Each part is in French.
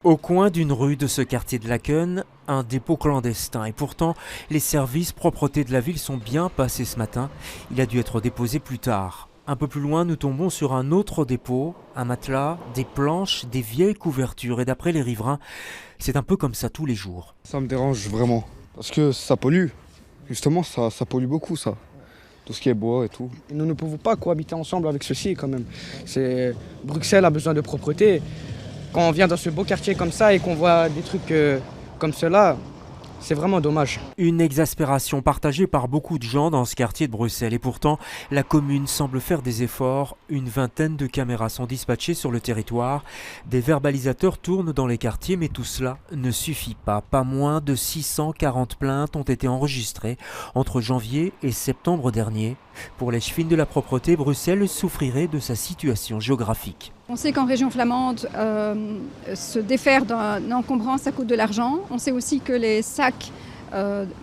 Au coin d'une rue de ce quartier de Laken, un dépôt clandestin. Et pourtant, les services propreté de la ville sont bien passés ce matin. Il a dû être déposé plus tard. Un peu plus loin, nous tombons sur un autre dépôt, un matelas, des planches, des vieilles couvertures. Et d'après les riverains, c'est un peu comme ça tous les jours. Ça me dérange vraiment, parce que ça pollue. Justement, ça pollue beaucoup, ça. Tout ce qui est bois et tout. Nous ne pouvons pas cohabiter ensemble avec ceci quand même. Bruxelles a besoin de propreté. Quand on vient dans ce beau quartier comme ça et qu'on voit des trucs comme cela, c'est vraiment dommage. Une exaspération partagée par beaucoup de gens dans ce quartier de Bruxelles. Et pourtant, la commune semble faire des efforts. Une vingtaine de caméras sont dispatchées sur le territoire. Des verbalisateurs tournent dans les quartiers, mais tout cela ne suffit pas. Pas moins de 640 plaintes ont été enregistrées entre janvier et septembre dernier. Pour les chefines de la propreté, Bruxelles souffrirait de sa situation géographique. On sait qu'en région flamande, se défaire d'un encombrant, ça coûte de l'argent. On sait aussi que les sacs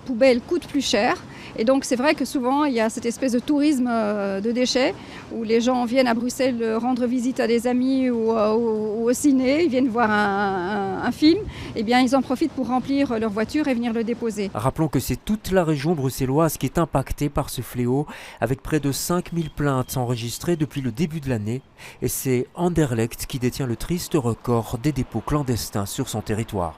poubelles coûtent plus cher. Et donc c'est vrai que souvent il y a cette espèce de tourisme de déchets où les gens viennent à Bruxelles rendre visite à des amis ou au ciné, ils viennent voir un film, et bien ils en profitent pour remplir leur voiture et venir le déposer. Rappelons que c'est toute la région bruxelloise qui est impactée par ce fléau, avec près de 5000 plaintes enregistrées depuis le début de l'année. Et c'est Anderlecht qui détient le triste record des dépôts clandestins sur son territoire.